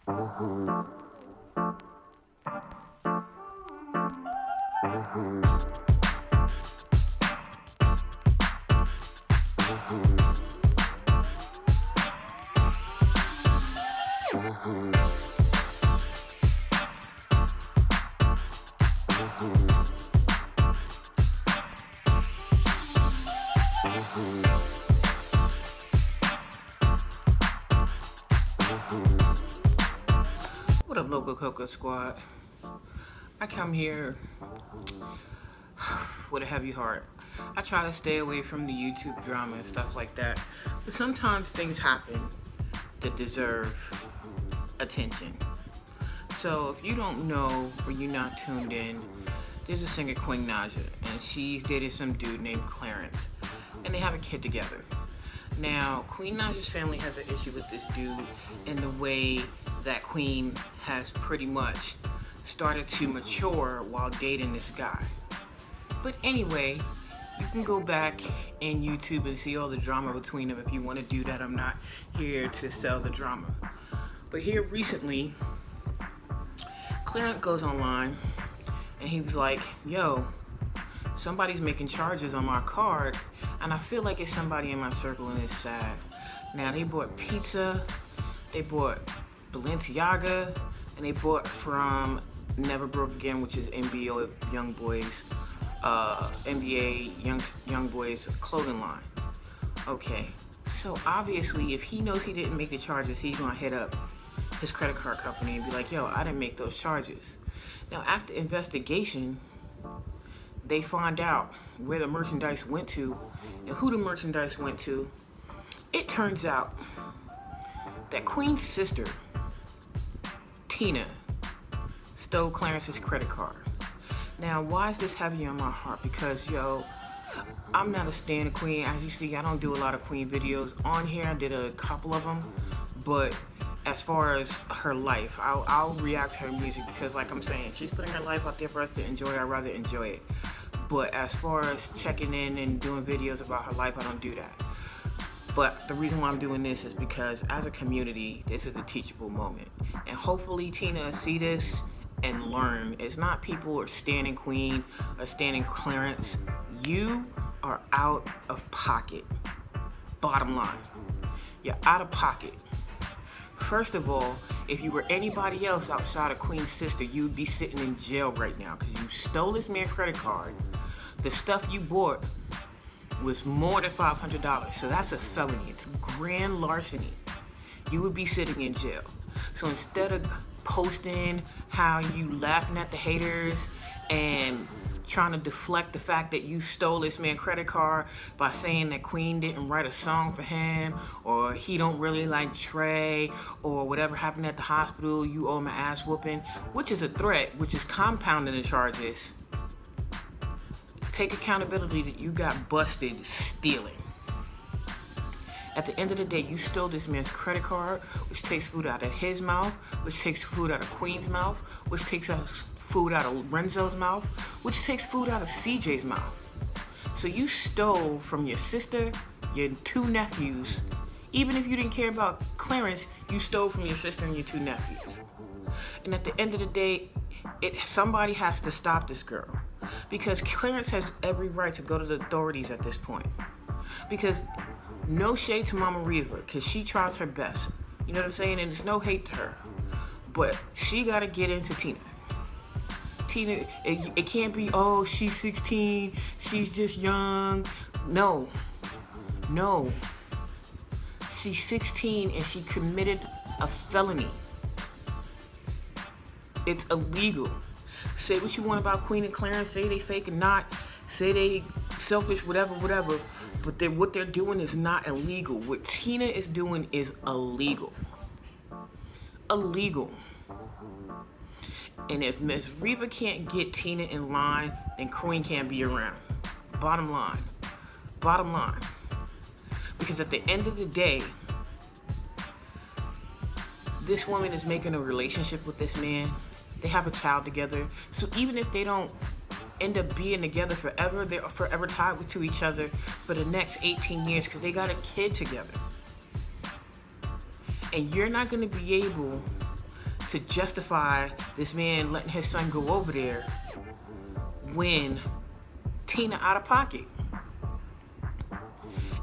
What up, local KoKo squad? I come here with a heavy heart. I try to stay away from the YouTube drama and stuff like that, but sometimes things happen that deserve attention. So if you don't know or you're not tuned in, there's a singer, Queen Naja, and she's dated some dude named Clarence, and they have a kid together. Now, Queen Naja's family has an issue with this dude in the way that Queen has pretty much started to mature while dating this guy. But anyway, you can go back in YouTube and see all the drama between them if you want to do that. I'm not here to sell the drama. But here recently, Clarence goes online and he was like, yo, somebody's making charges on my card and I feel like it's somebody in my circle and it's sad. Now they bought pizza, they bought Balenciaga, and they bought from Never Broke Again, which is NBA Young Boys clothing line. Okay, so obviously if he knows he didn't make the charges, he's gonna hit up his credit card company and be like, yo, I didn't make those charges. Now after investigation, they find out where the merchandise went to and who the merchandise went to. It turns out that Queen's sister, Tina, stole Clarence's credit card. Now, why is this heavy on my heart? Because, yo, I'm not a stan of Queen. As you see, I don't do a lot of Queen videos on here. I did a couple of them, but as far as her life, I'll react to her music because, like I'm saying, she's putting her life out there for us to enjoy. I'd rather enjoy it. But as far as checking in and doing videos about her life, I don't do that. But the reason why I'm doing this is because as a community, this is a teachable moment. And hopefully Tina will see this and learn. It's not people are standing Queen or standing Clarence. You are out of pocket. Bottom line, you're out of pocket. First of all, if you were anybody else outside of Queen's sister, you'd be sitting in jail right now because you stole this man's credit card. The stuff you bought was more than $500, so that's a felony. It's grand larceny. You would be sitting in jail. So instead of posting how you laughing at the haters and trying to deflect the fact that you stole this man's credit card by saying that Queen didn't write a song for him, or he don't really like Trey, or whatever happened at the hospital, you owe him an ass whooping, which is a threat, which is compounding the charges. Take accountability that you got busted stealing. At the end of the day, you stole this man's credit card, which takes food out of his mouth, which takes food out of Queen's mouth, which takes food out of Renzo's mouth, which takes food out of CJ's mouth. So you stole from your sister, your two nephews. Even if you didn't care about Clarence, you stole from your sister and your two nephews. And at the end of the day, somebody has to stop this girl. Because Clarence has every right to go to the authorities at this point. Because no shade to Mama Reva, because she tries her best. You know what I'm saying? And there's no hate to her. But she got to get into Tina. Tina, it can't be, oh, she's 16, she's just young. No. She's 16 and she committed a felony. It's illegal. Say what you want about Queen and Clarence, say they fake or not, say they selfish, whatever, but what they're doing is not illegal. What Tina is doing is illegal. Illegal. And if Miss Reva can't get Tina in line, then Queen can't be around. Bottom line. Because at the end of the day, this woman is making a relationship with this man. They have a child together. So even if they don't end up being together forever, they're forever tied to each other for the next 18 years because they got a kid together. And you're not going to be able to justify this man letting his son go over there when Tina out of pocket.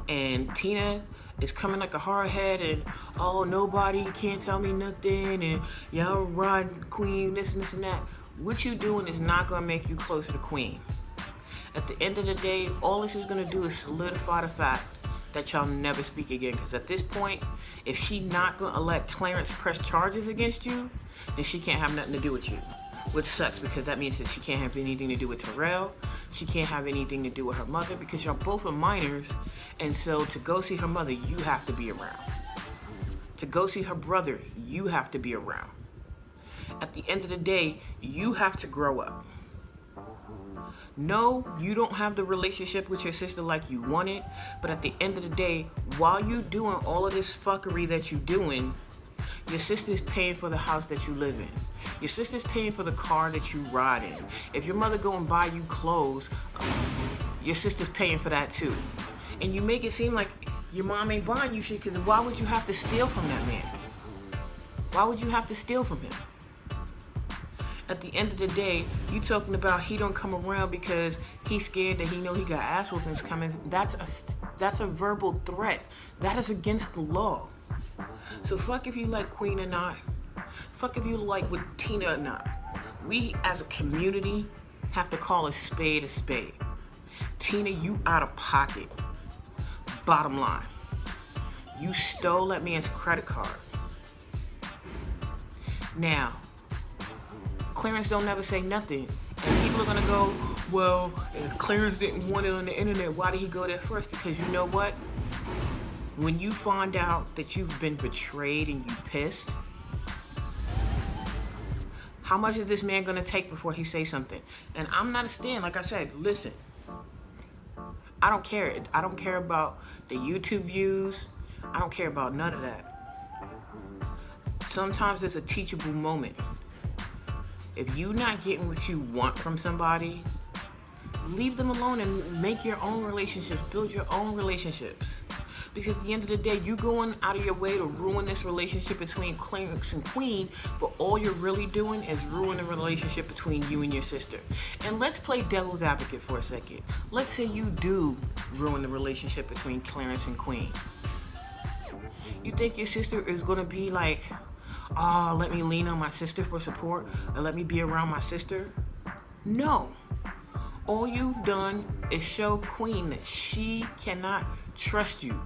And Tina is coming like a hard head and, oh, nobody can't tell me nothing, and y'all run Queen, this and this and that. What you doing is not gonna make you closer to Queen. At the end of the day, all this is gonna do is solidify the fact that y'all never speak again. Because at this point, if she not gonna let Clarence press charges against you, then she can't have nothing to do with you. Which sucks, because that means that she can't have anything to do with Terrell. She can't have anything to do with her mother, because y'all both are minors. And so to go see her mother, you have to be around. To go see her brother, you have to be around. At the end of the day, you have to grow up. No, you don't have the relationship with your sister like you wanted, but at the end of the day, while you doing all of this fuckery that you doing, your sister's paying for the house that you live in. Your sister's paying for the car that you ride in. If your mother go and buy you clothes, your sister's paying for that too. And you make it seem like your mom ain't buying you shit, because why would you have to steal from that man? Why would you have to steal from him? At the end of the day, you talking about he don't come around because he's scared that he know he got ass whoopings coming. That's a verbal threat. That is against the law. So fuck if you like Queen or not. Fuck if you like with Tina or not. We as a community have to call a spade a spade. Tina, you out of pocket. Bottom line. You stole that man's credit card. Now, Clarence don't never say nothing. And people are gonna go, well, if Clarence didn't want it on the internet, why did he go there first? Because you know what? When you find out that you've been betrayed and you pissed, how much is this man gonna take before he say something? And I'm not a stan, like I said, listen. I don't care. I don't care about the YouTube views. I don't care about none of that. Sometimes it's a teachable moment. If you're not getting what you want from somebody, leave them alone and make your own relationships, build your own relationships. Because at the end of the day, you going out of your way to ruin this relationship between Clarence and Queen, but all you're really doing is ruin the relationship between you and your sister. And let's play devil's advocate for a second. Let's say you do ruin the relationship between Clarence and Queen. You think your sister is gonna be like, oh, let me lean on my sister for support, or let me be around my sister? No. All you've done is show Queen that she cannot trust you.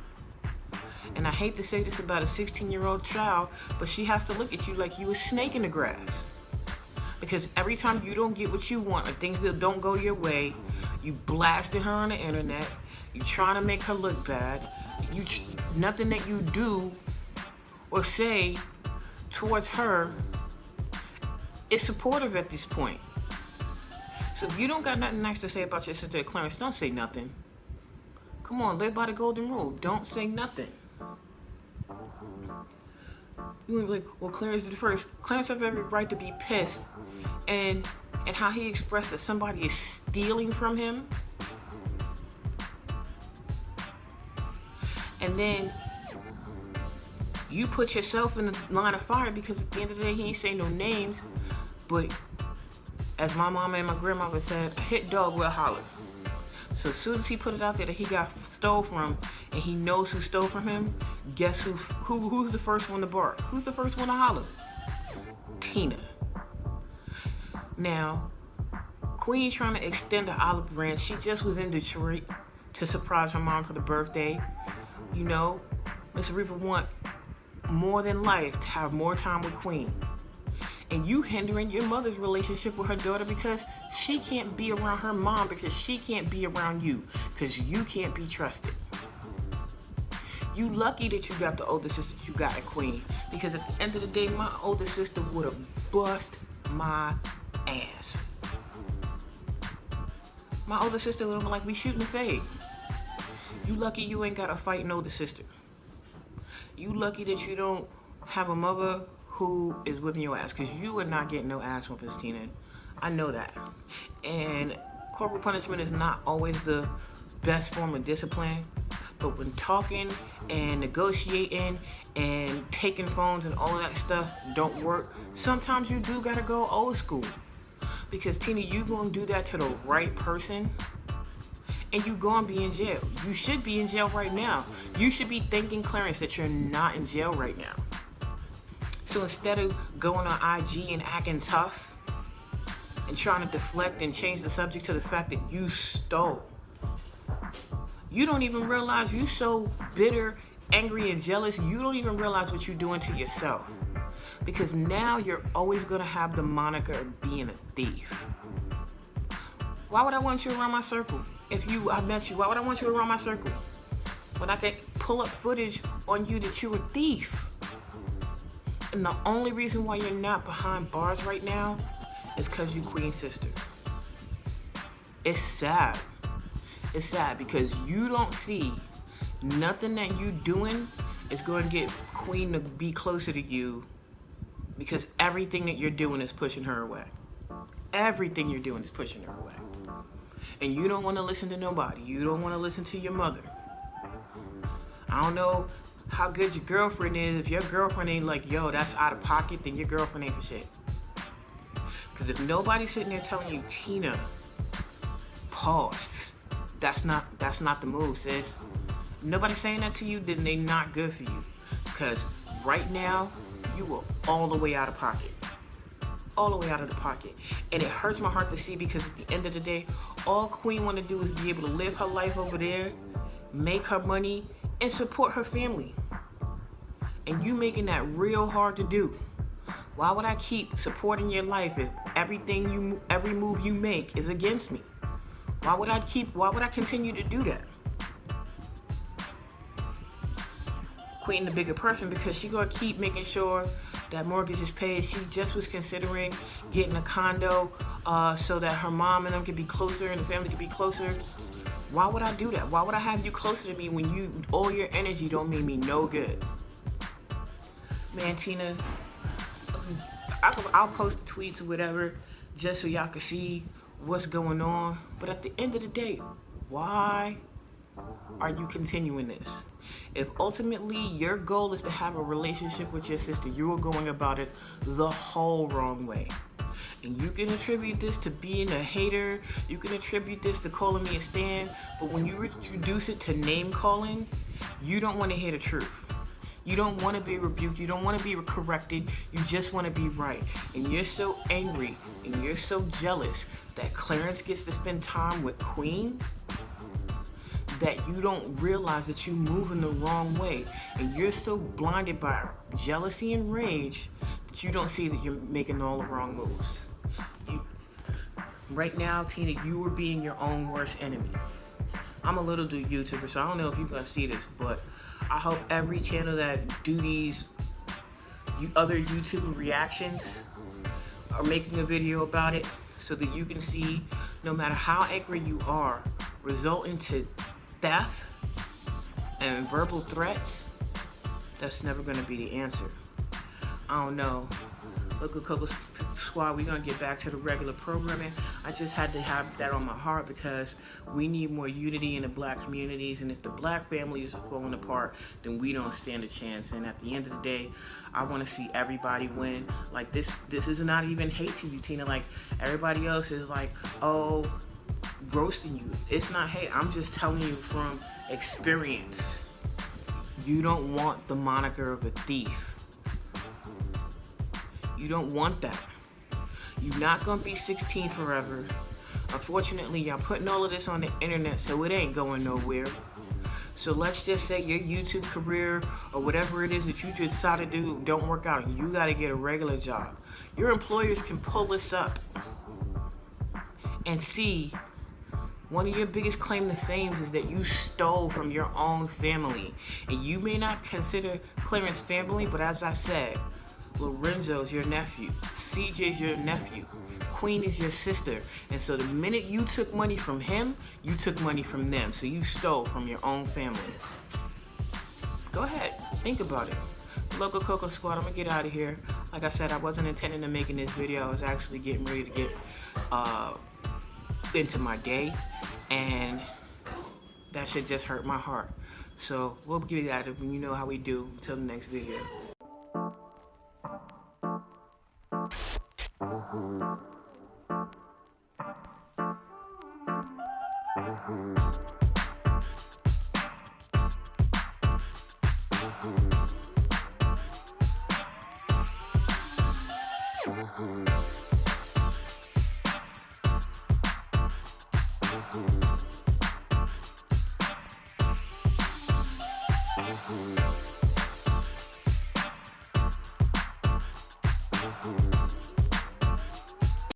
And I hate to say this about a 16-year-old child, but she has to look at you like you a snake in the grass. Because every time you don't get what you want, or things that don't go your way, you blasting her on the internet, you trying to make her look bad, nothing that you do or say towards her is supportive at this point. So if you don't got nothing nice to say about your sister Clarence, don't say nothing. Come on, live by the golden rule. Don't say nothing. You would be like, well, Clarence did it first. Clarence has every right to be pissed. And how he expressed that somebody is stealing from him. And then you put yourself in the line of fire, because at the end of the day, he ain't say no names. But as my mama and my grandmother said, a hit dog will holler. So as soon as he put it out there that he got stole from, and he knows who stole from him, guess who's the first one to bark? Who's the first one to holler? Tina. Now, Queen trying to extend the olive branch. She just was in Detroit to surprise her mom for the birthday. You know, Miss Reaper want more than life to have more time with Queen. And you hindering your mother's relationship with her daughter because she can't be around her mom, because she can't be around you, because you can't be trusted. You lucky that you got the older sister you got at Queen, because at the end of the day, my older sister would have bust my ass. My older sister would have been like, we shooting a fade. You lucky you ain't got to fight an older sister. You lucky that you don't have a mother who is whipping your ass, because you are not getting no ass whoopings, Tina. I know that. And corporal punishment is not always the best form of discipline, but when talking and negotiating and taking phones and all of that stuff don't work, sometimes you do gotta go old school. Because Tina, you gonna do that to the right person and you gonna be in jail. You should be in jail right now. You should be thanking Clarence that you're not in jail right now. So instead of going on IG and acting tough and trying to deflect and change the subject to the fact that you stole, you don't even realize you so bitter, angry, and jealous, you don't even realize what you're doing to yourself. Because now you're always gonna have the moniker of being a thief. Why would I want you around my circle? If I met you, why would I want you around my circle? When I could pull up footage on you that you're a thief. And the only reason why you're not behind bars right now is because you Queen's sister. It's sad. It's sad because you don't see nothing that you doing is going to get Queen to be closer to you, because everything that you're doing is pushing her away. Everything you're doing is pushing her away. And you don't want to listen to nobody. You don't want to listen to your mother. I don't know how good your girlfriend is. If your girlfriend ain't like, yo, that's out of pocket, then your girlfriend ain't for shit. Because if nobody's sitting there telling you, Tina, pause. That's not the move, sis. If nobody's saying that to you, then they not good for you. Because right now, you are all the way out of pocket. All the way out of the pocket. And it hurts my heart to see, because at the end of the day, all Queen want to do is be able to live her life over there, make her money, and support her family. And you making that real hard to do. Why would I keep supporting your life if every move you make is against me? Why would I continue to do that? Queen the bigger person, because she gonna keep making sure that mortgage is paid. She just was considering getting a condo so that her mom and them could be closer and the family could be closer. Why would I do that? Why would I have you closer to me when all your energy don't mean me no good? Man, Tina, I'll post the tweets or whatever just so y'all can see what's going on. But at the end of the day, why are you continuing this? If ultimately your goal is to have a relationship with your sister, you are going about it the whole wrong way. And you can attribute this to being a hater. You can attribute this to calling me a stan. But when you reduce it to name calling, you don't want to hear the truth. You don't want to be rebuked. You don't want to be corrected. You just want to be right. And you're so angry and you're so jealous that Clarence gets to spend time with Queen that you don't realize that you're moving the wrong way. And you're so blinded by jealousy and rage that you don't see that you're making all the wrong moves. Right now, Tina, you are being your own worst enemy. I'm a little YouTuber, so I don't know if you're gonna see this, but I hope every channel that do these other YouTube reactions are making a video about it so that you can see, no matter how angry you are, result into death and verbal threats, that's never gonna be the answer. I don't know. Look at KoKo Squad, we're gonna get back to the regular programming. I just had to have that on my heart because we need more unity in the black communities, and if the black families are falling apart, then we don't stand a chance. And at the end of the day, I want to see everybody win. Like this is not even hate to you, Tina. Like everybody else is like, oh, roasting you. It's not hate. I'm just telling you from experience. You don't want the moniker of a thief. You don't want that. You're not gonna be 16 forever. Unfortunately, y'all putting all of this on the internet, so it ain't going nowhere. So let's just say your YouTube career or whatever it is that you decided to do don't work out and you gotta get a regular job. Your employers can pull this up and see one of your biggest claim to fame is that you stole from your own family. And you may not consider Clarence family, but as I said, Lorenzo's your nephew, CJ's your nephew, Queen is your sister. And so the minute you took money from him, you took money from them. So you stole from your own family. Go ahead, think about it. Local KoKo Squad, I'm gonna get out of here. Like I said, I wasn't intending on making this video. I was actually getting ready to get into my day, and that shit just hurt my heart. So we'll give you that when you know how we do. Until the next video. Mm-hmm.